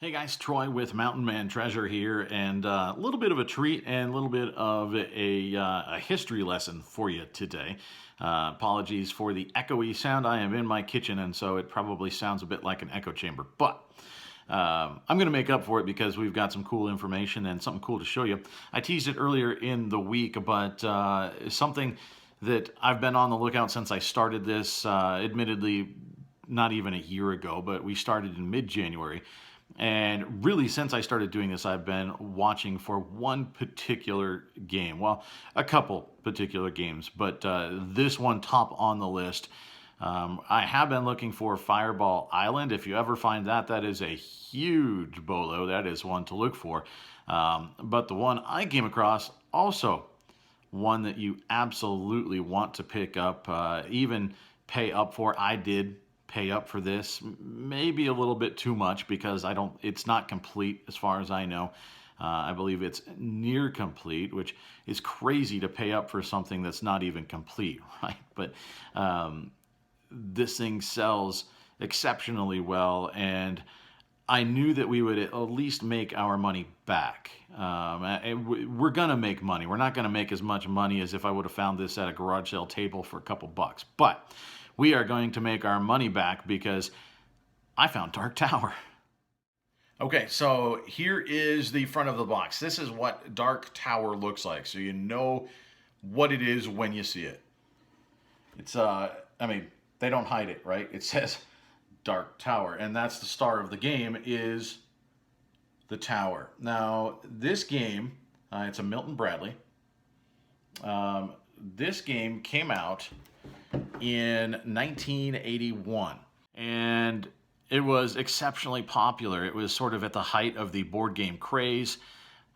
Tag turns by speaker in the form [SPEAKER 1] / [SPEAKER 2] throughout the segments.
[SPEAKER 1] Hey guys, Troy with Mountain Man Treasure here, and a little bit of a treat and a little bit of a history lesson for you today. Apologies for the echoey sound. I am in my kitchen, and so it probably sounds a bit like an echo chamber, but I'm going to make up for it because we've got some cool information and something cool to show you. I teased it earlier in the week, but something that I've been on the lookout since I started this, admittedly not even a year ago, but we started in mid-January. And really, since I started doing this, I've been watching for one particular game. Well, a couple particular games, but this one top on the list. I have been looking for Fireball Island. If you ever find that, that is a huge bolo. That is one to look for. But the one I came across, also one that you absolutely want to pick up, even pay up for. I did pay up for this, maybe a little bit too much because it's not complete as far as I know. I believe it's near complete, which is crazy to pay up for something that's not even complete, right? But this thing sells exceptionally well, and I knew that we would at least make our money back. We're going to make money. We're not going to make as much money as if I would have found this at a garage sale table for a couple bucks. But we are going to make our money back because I found Dark Tower. Okay, so here is the front of the box. This is what Dark Tower looks like, so you know what it is when you see it. It's, I mean, they don't hide it, right? It says Dark Tower, and that's the star of the game, is the tower. Now, this game, it's a Milton Bradley. This game came out in 1981, and it was exceptionally popular. It was sort of at the height of the board game craze,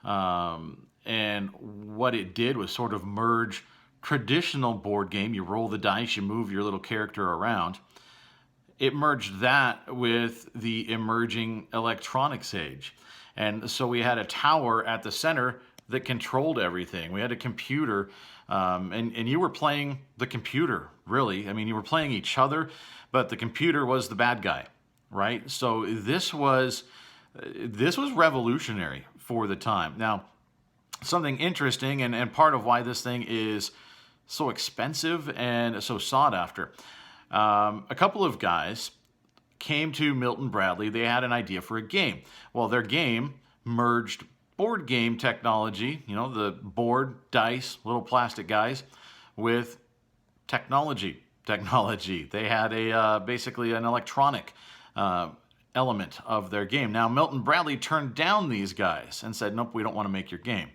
[SPEAKER 1] and what it did was sort of merge traditional board game. You roll the dice, you move your little character around. It merged that with the emerging electronics age. And so we had a tower at the center that controlled everything. We had a computer, and you were playing the computer, really. I mean, you were playing each other, but the computer was the bad guy, right? So this was revolutionary for the time. Now, something interesting, and part of why this thing is so expensive and so sought after. A couple of guys came to Milton Bradley. They had an idea for a game. Well, their game merged board game technology, you know, the board, dice, little plastic guys, with technology. They had basically an electronic element of their game. Now, Milton Bradley turned down these guys and said, nope, we don't want to make your game.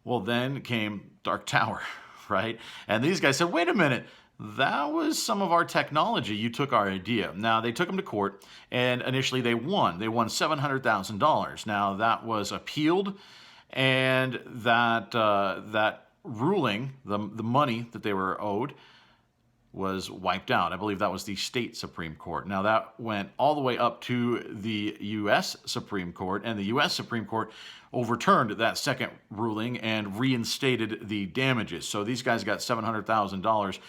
[SPEAKER 1] Well, then came Dark Tower, right? And these guys said, wait a minute, that was some of our technology. You took our idea. Now, they took them to court, and initially they won. They won $700,000. Now, that was appealed, and that ruling, the money that they were owed, was wiped out. I believe that was the state Supreme Court. Now, that went all the way up to the U.S. Supreme Court, and the U.S. Supreme Court overturned that second ruling and reinstated the damages. So these guys got $700,000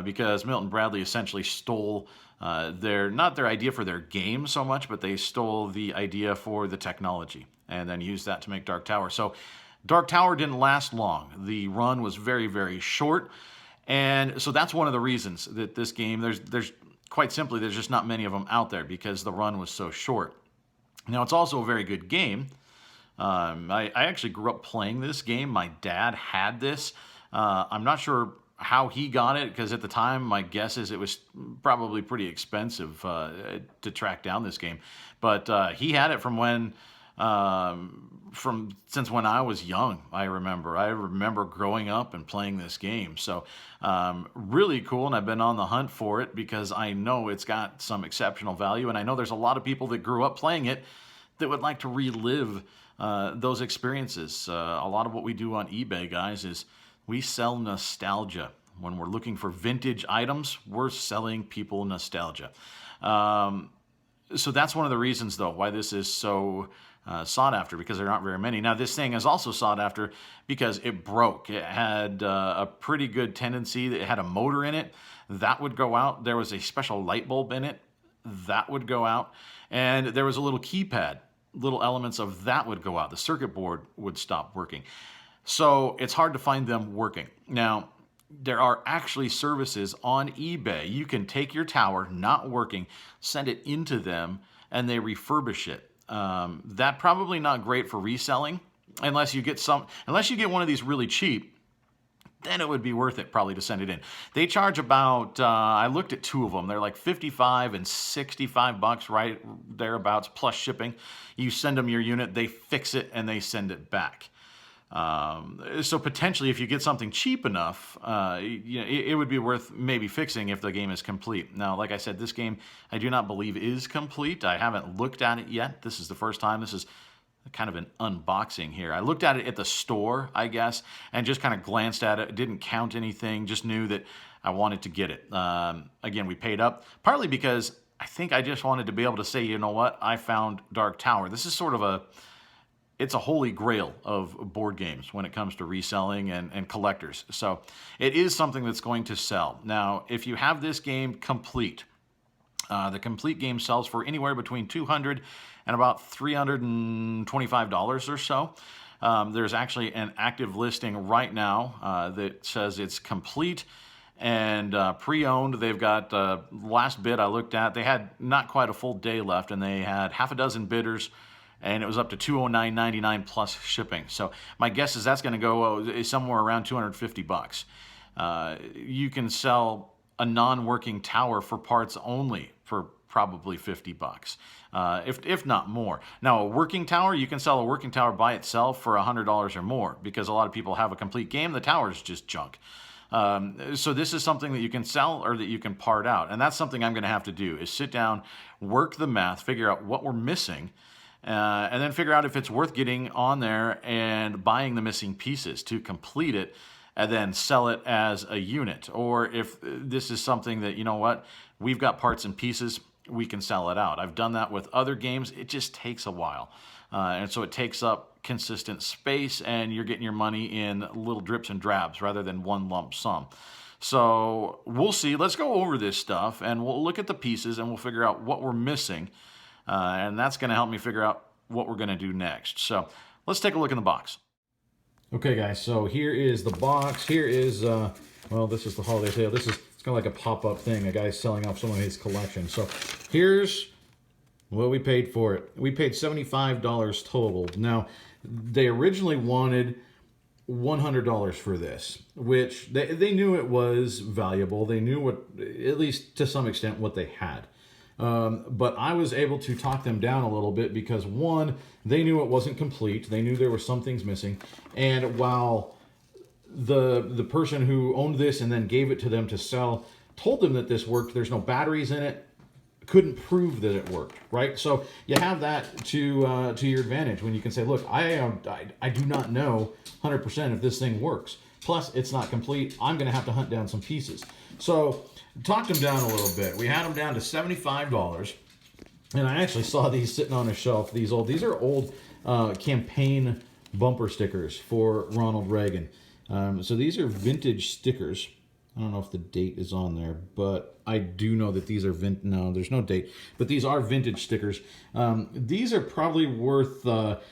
[SPEAKER 1] because Milton Bradley essentially stole not their idea for their game so much, but they stole the idea for the technology and then used that to make Dark Tower. So Dark Tower didn't last long. The run was very, very short. And so that's one of the reasons that this game, there's quite simply, there's just not many of them out there because the run was so short. Now, it's also a very good game. I actually grew up playing this game. My dad had this. I'm not sure how he got it, because at the time, my guess is it was probably pretty expensive to track down this game. But he had it since when I was young. I remember growing up and playing this game. So really cool, and I've been on the hunt for it because I know it's got some exceptional value, and I know there's a lot of people that grew up playing it that would like to relive those experiences. A lot of what we do on eBay, guys, is we sell nostalgia. When we're looking for vintage items, we're selling people nostalgia. So that's one of the reasons, though, why this is so sought after, because there aren't very many. Now, this thing is also sought after because it broke. It had a pretty good tendency. It had a motor in it that would go out. There was a special light bulb in it that would go out. And there was a little keypad, little elements of that would go out. The circuit board would stop working. So it's hard to find them working. Now, there are actually services on eBay. You can take your tower, not working, send it into them, and they refurbish it. That probably not great for reselling, unless you get one of these really cheap. Then it would be worth it probably to send it in. They charge about, I looked at two of them. They're like 55 and 65 bucks, right thereabouts, plus shipping. You send them your unit, they fix it, and they send it back. So potentially, if you get something cheap enough, it would be worth maybe fixing if the game is complete. Now, like I said, this game I do not believe is complete. I haven't looked at it yet. This is the first time. This is kind of an unboxing here. I looked at it at the store, I guess, and just kind of glanced at it. Didn't count anything, just knew that I wanted to get it. Again, we paid up, partly because I think I just wanted to be able to say, you know what, I found Dark Tower. This is sort of it's a holy grail of board games when it comes to reselling and collectors. So it is something that's going to sell. Now, if you have this game complete, the complete game sells for anywhere between $200 and about $325 or so. There's actually an active listing right now that says it's complete and pre-owned. They've got last bid I looked at, they had not quite a full day left, and they had half a dozen bidders, and it was up to $209.99 plus shipping. So my guess is that's going to go somewhere around 250 bucks. You can sell a non-working tower for parts only for probably 50 bucks, if not more. Now, a working tower, you can sell a working tower by itself for $100 or more, because a lot of people have a complete game, the tower is just junk. So this is something that you can sell or that you can part out, and that's something I'm going to have to do, is sit down, work the math, figure out what we're missing, and then figure out if it's worth getting on there and buying the missing pieces to complete it, and then sell it as a unit. Or if this is something that, you know what, we've got parts and pieces, we can sell it out. I've done that with other games. It just takes a while. And so it takes up consistent space, and you're getting your money in little drips and drabs rather than one lump sum. So we'll see. Let's go over this stuff, and we'll look at the pieces, and we'll figure out what we're missing. And that's going to help me figure out what we're going to do next. So let's take a look in the box. Okay, guys, so here is the box. Here is, well, this is the holiday sale. This is, it's kind of like a pop-up thing. A guy's selling off some of his collection. So here's what we paid for it. We paid $75 total. Now, they originally wanted $100 for this, which they knew it was valuable. They knew what, at least to some extent, what they had. But I was able to talk them down a little bit because, one, they knew it wasn't complete. They knew there were some things missing. And while the person who owned this and then gave it to them to sell told them that this worked, there's no batteries in it, couldn't prove that it worked, right? So you have that to your advantage when you can say, look, I do not know 100% if this thing works. Plus, it's not complete. I'm going to have to hunt down some pieces. So talked them down a little bit. We had them down to $75. And I actually saw these sitting on a shelf. These are old campaign bumper stickers for Ronald Reagan. So these are vintage stickers. I don't know if the date is on there, but I do know that these are no, there's no date, but these are vintage stickers. These are probably worth,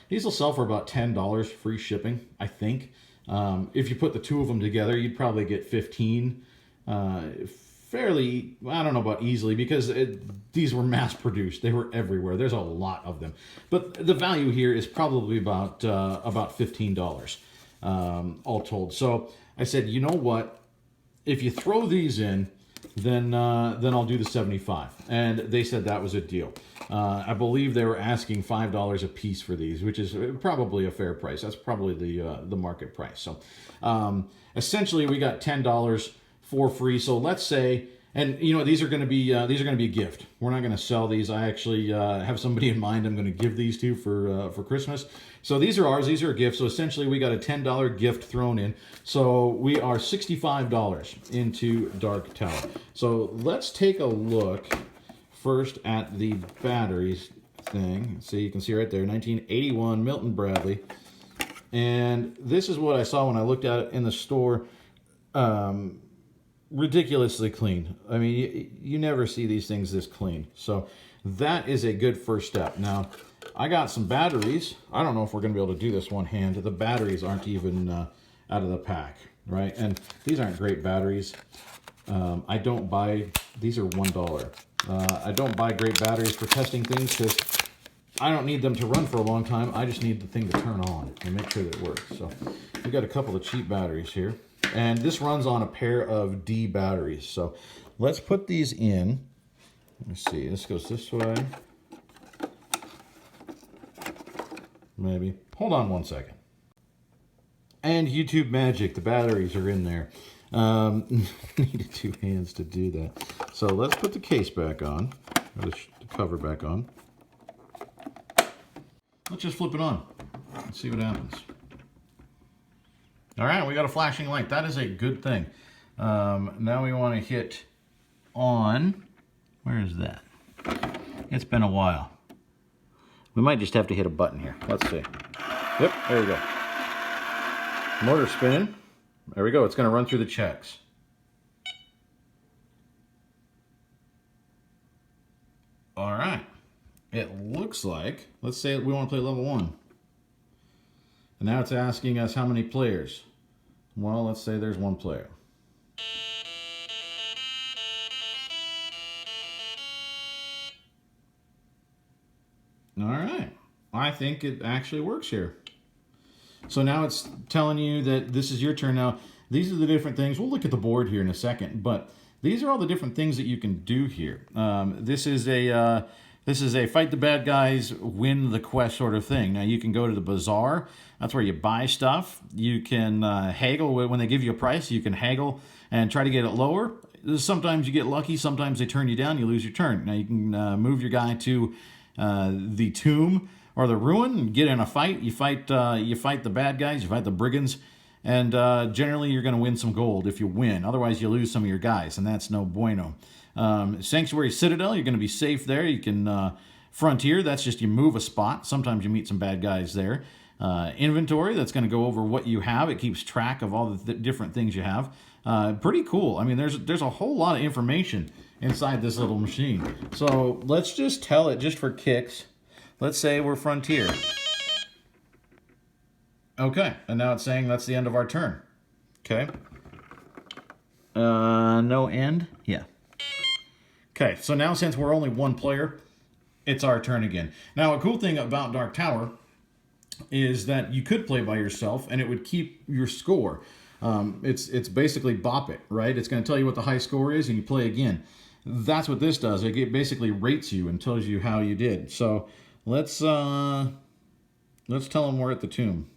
[SPEAKER 1] these will sell for about $10 free shipping, I think. If you put the two of them together, you'd probably get 15 fairly, I don't know about easily, because these were mass produced. They were everywhere. There's a lot of them. But the value here is probably about $15 all told. So I said, you know what? If you throw these in, then I'll do the 75. And they said that was a deal. I believe they were asking $5 a piece for these, which is probably a fair price. That's probably the market price. So essentially, we got $10 for free. So let's say, and you know, these are going to be a gift. We're not going to sell these. I actually have somebody in mind I'm going to give these to for Christmas. So these are ours. These are a gift. So essentially, we got a $10 gift thrown in. So we are $65 into Dark Tower. So let's take a look first at the batteries thing. See, you can see right there, 1981 Milton Bradley. And this is what I saw when I looked at it in the store. ridiculously clean. I mean, you never see these things this clean. So that is a good first step. Now, I got some batteries. I don't know if we're going to be able to do this one hand. The batteries aren't even out of the pack, right? And these aren't great batteries. I don't buy, these are $1. I don't buy great batteries for testing things because I don't need them to run for a long time. I just need the thing to turn on and make sure that it works. So we've got a couple of cheap batteries here. And this runs on a pair of D batteries. So let's put these in. Let me see, this goes this way. Maybe. Hold on one second. And YouTube magic, the batteries are in there. Needed two hands to do that. So let's put the case back on, or the cover back on. Let's just flip it on. Let's see what happens. All right, we got a flashing light. That is a good thing. Now we want to hit on. Where is that? It's been a while. We might just have to hit a button here. Let's see. Yep, there we go. Motor spinning. There we go. It's going to run through the checks. All right. It looks like, let's say we want to play level 1. And now it's asking us how many players. Well, let's say there's 1 player. All right. I think it actually works here. So now it's telling you that this is your turn. Now, these are the different things. We'll look at the board here in a second, but these are all the different things that you can do here. This is a fight the bad guys, win the quest sort of thing. Now, you can go to the bazaar. That's where you buy stuff. You can haggle. When they give you a price, you can haggle and try to get it lower. Sometimes you get lucky. Sometimes they turn you down. You lose your turn. Now, you can move your guy to the tomb or the ruin and get in a fight. You fight the bad guys. You fight the brigands. And generally, you're going to win some gold if you win. Otherwise, you lose some of your guys, and that's no bueno. Sanctuary Citadel, you're going to be safe there. You can Frontier, that's just you move a spot. Sometimes you meet some bad guys there. Inventory, that's going to go over what you have. It keeps track of all the different things you have. Pretty cool. I mean, there's a whole lot of information inside this little machine. So let's just tell it, just for kicks. Let's say we're Frontier. Okay, and now it's saying that's the end of our turn. Okay. No end? Yeah. Okay, so now since we're only 1 player, it's our turn again. Now, a cool thing about Dark Tower is that you could play by yourself and it would keep your score. It's basically bop it, right? It's going to tell you what the high score is and you play again. That's what this does. It basically rates you and tells you how you did. So let's tell them we're at the tomb.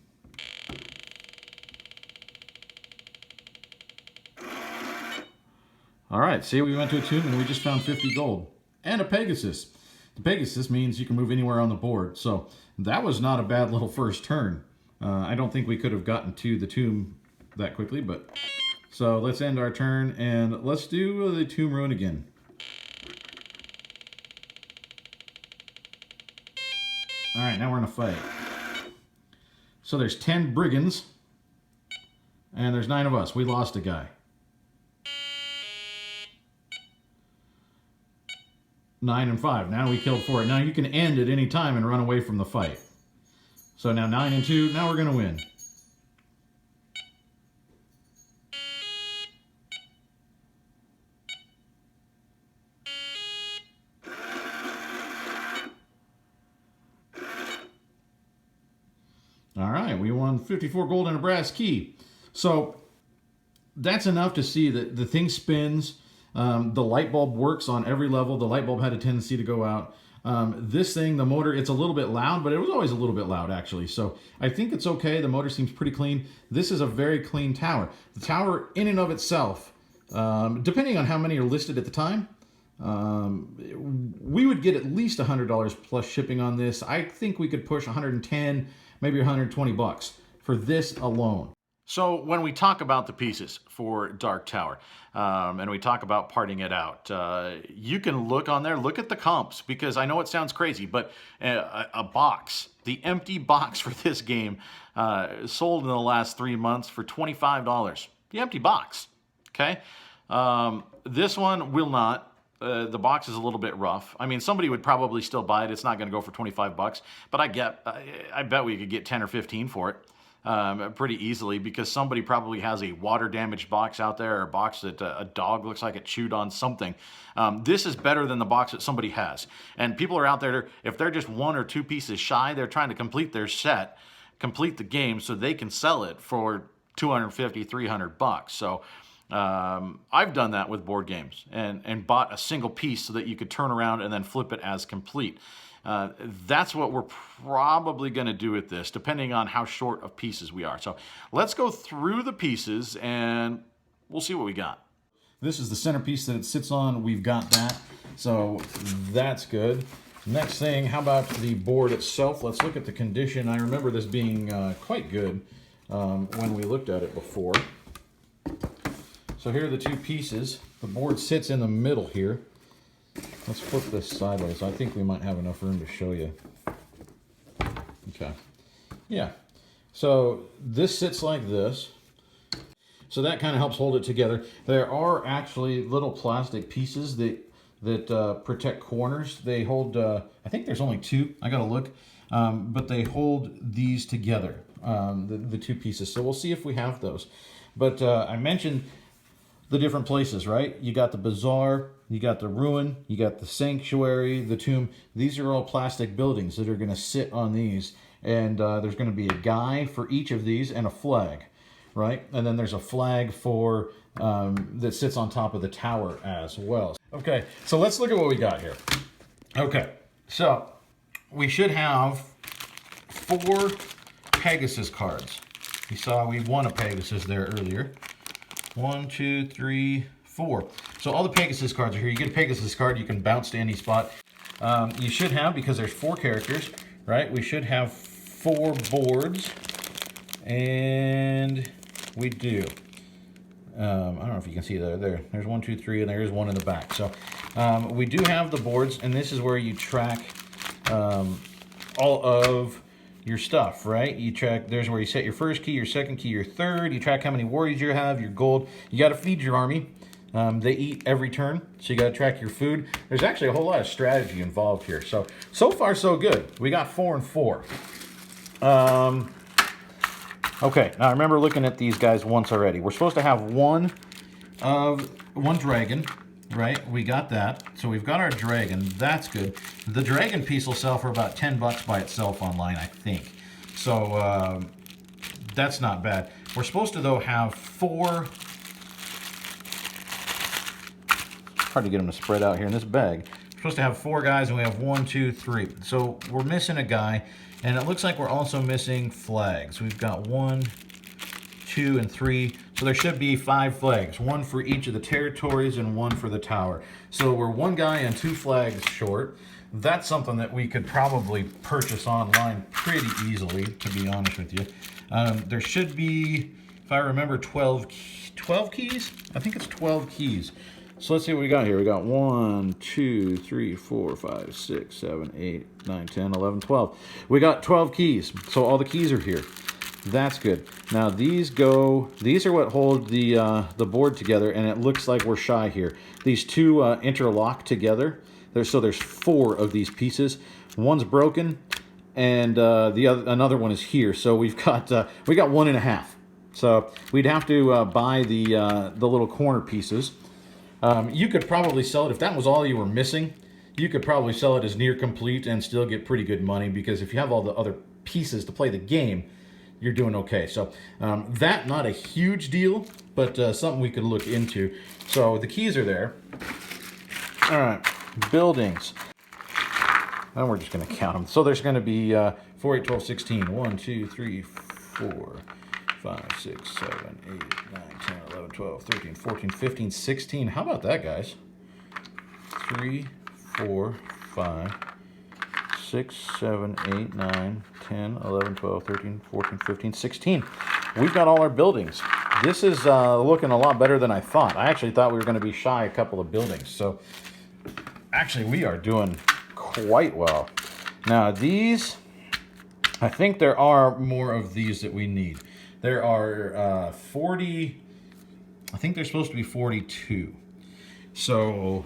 [SPEAKER 1] All right, see, we went to a tomb and we just found 50 gold and a Pegasus. The Pegasus means you can move anywhere on the board. So that was not a bad little first turn. I don't think we could have gotten to the tomb that quickly, but so let's end our turn and let's do the tomb ruin again. All right, now we're in a fight. So there's 10 brigands and there's 9 of us. We lost a guy. 9 and 5. Now we killed 4. Now you can end at any time and run away from the fight. So now 9 and 2. Now we're going to win. All right, we won 54 gold and a brass key. So that's enough to see that the thing spins. The light bulb works on every level. The light bulb had a tendency to go out. This thing, the motor, it's a little bit loud, but it was always a little bit loud, actually. So I think it's okay. The motor seems pretty clean. This is a very clean tower. The tower, in and of itself, depending on how many are listed at the time, we would get at least $100 plus shipping on this. I think we could push 110, maybe 120 bucks for this alone. So when we talk about the pieces for Dark Tower, and we talk about parting it out, you can look on there, look at the comps, because I know it sounds crazy, but a box, the empty box for this game, sold in the last 3 months for $25. The empty box, okay? This one will not. The box is a little bit rough. I mean, somebody would probably still buy it. It's not going to go for 25 bucks, but I bet we could get 10 or 15 for it pretty easily, because somebody probably has a water damaged box out there, or a box that a dog looks like it chewed on something. This is better than the box that somebody has. And people are out there, if they're just 1 or 2 pieces shy, they're trying to complete their set, complete the game so they can sell it for 250, 300 bucks. So I've done that with board games, and bought a single piece so that you could turn around and then flip it as complete. That's what we're probably going to do with this, depending on how short of pieces we are. So let's go through the pieces and we'll see what we got. This is the centerpiece that it sits on. We've got that, so that's good. Next thing, how about the board itself? Let's look at the condition. I remember this being quite good when we looked at it before. So here are the 2 pieces. The board sits in the middle here. Let's flip this sideways. I think we might have enough room to show you. Okay. Yeah. So this sits like this. So that kind of helps hold it together. There are actually little plastic pieces that protect corners. They hold, I think there's only 2. I gotta look. But they hold these together, the 2 pieces. So we'll see if we have those. But I mentioned the different places, right? You got the bazaar, you got the ruin, you got the sanctuary, the tomb. These are all plastic buildings that are going to sit on these. And there's going to be a guy for each of these and a flag, right? And then there's a flag for that sits on top of the tower as well. Okay, so let's look at what we got here. Okay, so we should have 4 Pegasus cards. You saw we won a Pegasus there earlier. 1, 2, 3, 4. So all the Pegasus cards are here. You get a Pegasus card, you can bounce to any spot. You should have, because there's 4 characters, right? We should have 4 boards, and we do. I don't know if you can see that there. There's 1, 2, 3, and there is 1 in the back. So we do have the boards, and this is where you track all of your stuff, right? You track, there's where you set your first key, your second key, your third. You track how many warriors you have, your gold. You got to feed your army. They eat every turn, so you got to track your food. There's actually a whole lot of strategy involved here. So far, so good. We got 4 and 4. Okay, now I remember looking at these guys once already. We're supposed to have one dragon, right? We got that. So we've got our dragon. That's good. The dragon piece will sell for about 10 bucks by itself online, I think. So that's not bad. We're supposed to, though, have 4... Hard to get them to spread out here in this bag. We're supposed to have 4 guys, and we have 1, 2, 3. So we're missing a guy, and it looks like we're also missing flags. We've got 1, 2, and 3. So there should be 5 flags, 1 for each of the territories and 1 for the tower. So we're 1 guy and 2 flags short. That's something that we could probably purchase online pretty easily, to be honest with you. There should be, if I remember, 12 keys? I think it's 12 keys. So let's see what we got here. We got 1, 2, 3, 4, 5, 6, 7, 8, 9, 10, 11, 12. We got 12 keys. So all the keys are here. That's good. Now these are what hold the board together, and it looks like we're shy here. These 2 interlock together. There's 4 of these pieces. One's broken, and another one is here. So we got 1.5. So we'd have to buy the little corner pieces. You could probably sell it, if that was all you were missing, you could probably sell it as near complete and still get pretty good money, because if you have all the other pieces to play the game, you're doing okay. So that, not a huge deal, but something we could look into. So the keys are there. All right, buildings. And we're just going to count them. So there's going to be 4, 8, 12, 16. 1, 2, 3, 4, 5, 6, 7, 8, 9, 10, 11, 12, 13, 14, 15, 16. How about that, guys? 3, 4, 5, 6, 7, 8, 9, 10, 11, 12, 13, 14, 15, 16. We've got all our buildings. This is looking a lot better than I thought. I actually thought we were going to be shy a couple of buildings. So actually we are doing quite well. Now these, I think there are more of these that we need. There are 40 I think they're supposed to be 42. So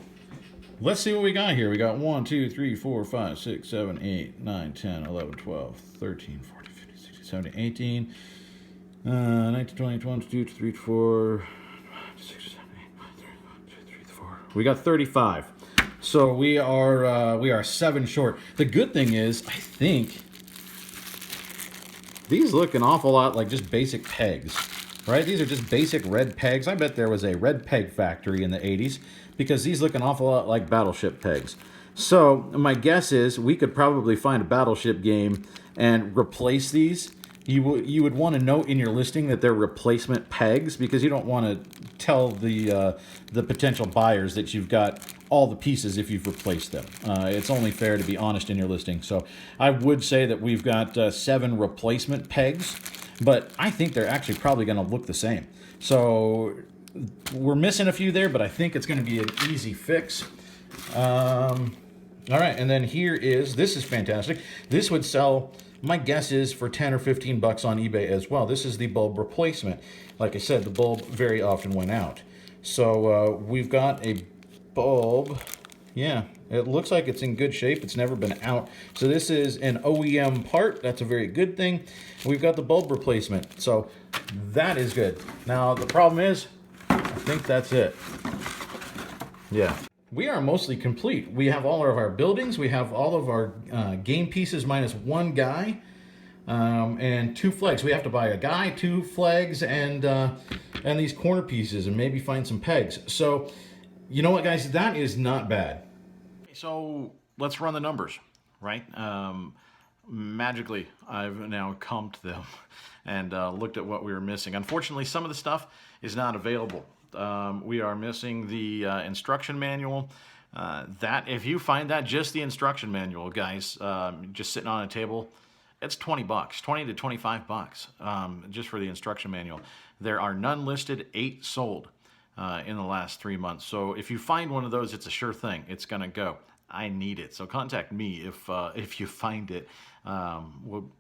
[SPEAKER 1] let's see what we got here. We got 1, 2, 3, 4, 5, 6, 7, 8, 9, 10, 11, 12, 13, 14, 15, 16, 17, 18, 19, 20, 22, 23, 24, 6, 7, 8, 9, 10, 1, 2, 3, 4. We got 35. So we are 7 short. The good thing is, I think these look an awful lot like just basic pegs, right? These are just basic red pegs. I bet there was a red peg factory in the 80s because these look an awful lot like battleship pegs. So my guess is we could probably find a battleship game and replace these. You would want to note in your listing that they're replacement pegs because you don't want to tell the potential buyers that you've got all the pieces if you've replaced them. It's only fair to be honest in your listing. So I would say that we've got 7 replacement pegs, but I think they're actually probably going to look the same. So we're missing a few there, but I think it's going to be an easy fix. All right, and then this is fantastic. This would sell, my guess is, for 10 or 15 bucks on eBay as well. This is the bulb replacement. Like I said, the bulb very often went out. So we've got a bulb. Yeah, it looks like it's in good shape. It's never been out. So this is an OEM part. That's a very good thing. We've got the bulb replacement. So that is good. Now, the problem is, I think that's it. Yeah. We are mostly complete. We have all of our buildings. We have all of our game pieces minus 1 guy and 2 flags. We have to buy a guy, 2 flags, and these corner pieces, and maybe find some pegs. So, you know what, guys? That is not bad. So let's run the numbers, right? Magically, I've now comped them and looked at what we were missing. Unfortunately, some of the stuff is not available. We are missing the instruction manual. That, if you find that, just the instruction manual, guys, just sitting on a table, it's 20 bucks, 20 to 25 bucks, just for the instruction manual. There are none listed, 8 sold in the last 3 months. So if you find one of those, it's a sure thing. It's gonna go. I need it. So contact me if you find it. We'll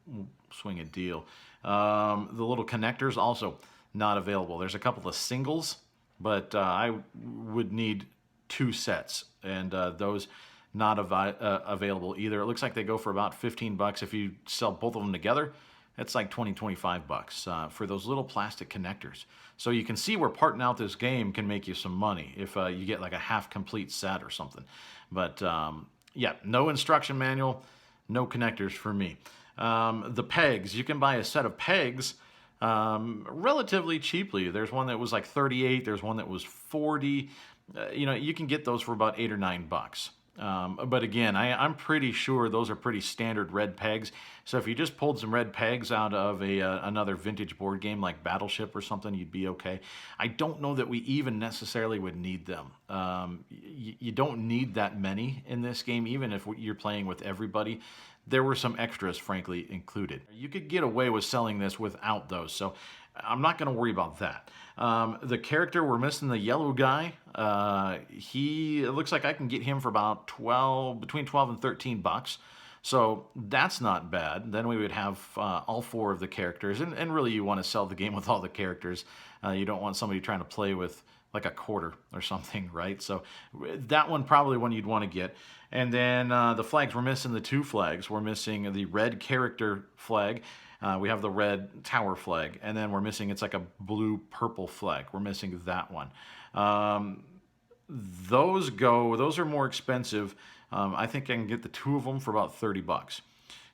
[SPEAKER 1] swing a deal. The little connectors also not available. There's a couple of singles, but I would need 2 sets, and those not available either. It looks like they go for about 15 bucks. If you sell both of them together, it's like 20, 25 bucks for those little plastic connectors. So you can see where parting out this game can make you some money if you get like a half-complete set or something. But yeah, no instruction manual, no connectors for me. The pegs, you can buy a set of pegs relatively cheaply. There's one that was like 38. There's one that was 40. You know, you can get those for about 8 or 9 bucks. But again, I'm pretty sure those are pretty standard red pegs. So if you just pulled some red pegs out of another vintage board game like Battleship or something, you'd be okay. I don't know that we even necessarily would need them. You don't need that many in this game, even if you're playing with everybody. There were some extras, frankly, included. You could get away with selling this without those, so I'm not going to worry about that. The character, we're missing the yellow guy. It looks like I can get him for about between 12 and 13 bucks. So that's not bad. Then we would have all 4 of the characters. And really, you want to sell the game with all the characters. You don't want somebody trying to play with like a quarter or something, right? So that one probably one you'd want to get. And then the flags, we're missing the 2 flags. We're missing the red character flag. We have the red tower flag. And then we're missing, it's like a blue-purple flag. We're missing that one. Those are more expensive. I think I can get the 2 of them for about 30 bucks.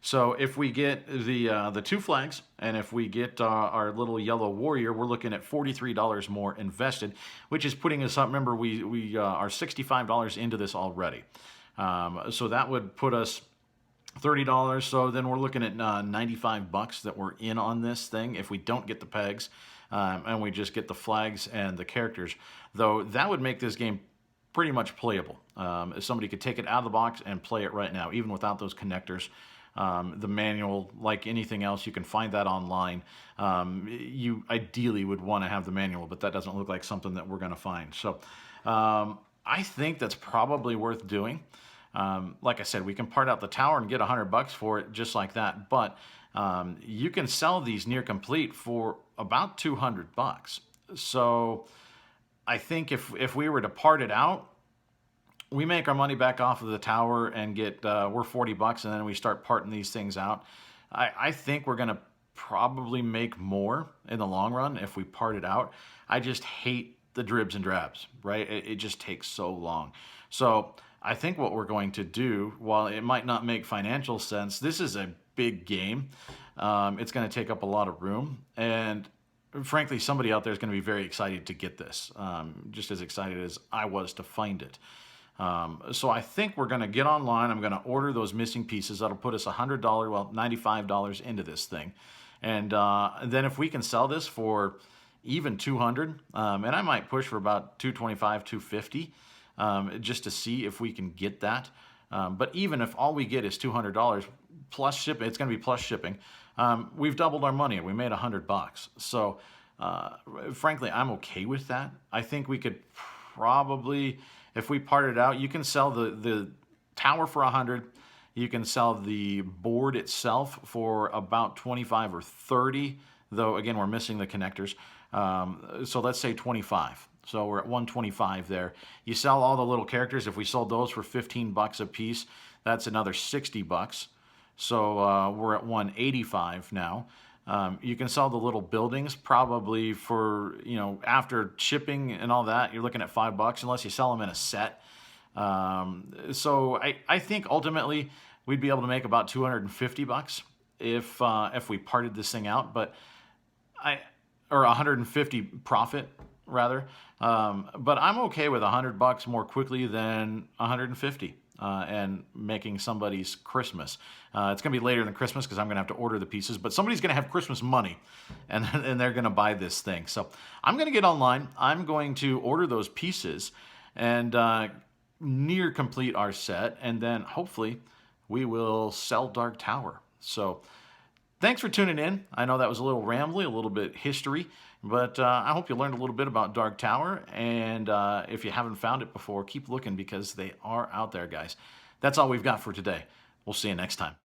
[SPEAKER 1] So if we get the 2 flags, and if we get our little yellow warrior, we're looking at $43 more invested, which is putting us up. Remember, we are $65 into this already. So that would put us $30. So then we're looking at 95 bucks that we're in on this thing if we don't get the pegs, and we just get the flags and the characters. Though that would make this game pretty much playable. If somebody could take it out of the box and play it right now, even without those connectors. The manual, like anything else, you can find that online. You ideally would want to have the manual, but that doesn't look like something that we're going to find. So I think that's probably worth doing. Like I said, we can part out the tower and get 100 bucks for it just like that. But you can sell these near complete for about 200 bucks. So I think if we were to part it out, we make our money back off of the tower and get we're 40 bucks, and then we start parting these things out. I think we're gonna probably make more in the long run if we part it out. I just hate the dribs and drabs, right? It just takes so long. So I think what we're going to do, while it might not make financial sense, this is a big game. It's going to take up a lot of room, and frankly, somebody out there is going to be very excited to get this, just as excited as I was to find it. So I think we're going to get online. I'm going to order those missing pieces. That'll put us $100, well, $95 into this thing. And then if we can sell this for even 200, and I might push for about 225, 250, just to see if we can get that. But even if all we get is $200 plus shipping, it's going to be plus shipping. We've doubled our money. We made $100. So frankly, I'm okay with that. I think we could probably, if we parted out, you can sell the tower for 100. You can sell the board itself for about 25 or 30, though again, we're missing the connectors. So let's say 25. So we're at 125 there. You sell all the little characters. If we sold those for 15 bucks a piece, that's another 60 bucks. So we're at 185 now. You can sell the little buildings probably for, after shipping and all that, you're looking at $5 unless you sell them in a set. So I think ultimately we'd be able to make about 250 bucks if we parted this thing out, or 150 profit rather. But I'm okay with 100 bucks more quickly than 150. And making somebody's Christmas. It's going to be later than Christmas because I'm going to have to order the pieces, but somebody's going to have Christmas money and they're going to buy this thing. So I'm going to get online. I'm going to order those pieces and near complete our set, and then hopefully we will sell Dark Tower. So thanks for tuning in. I know that was a little rambly, a little bit history, but I hope you learned a little bit about Dark Tower. And if you haven't found it before, keep looking because they are out there, guys. That's all we've got for today. We'll see you next time.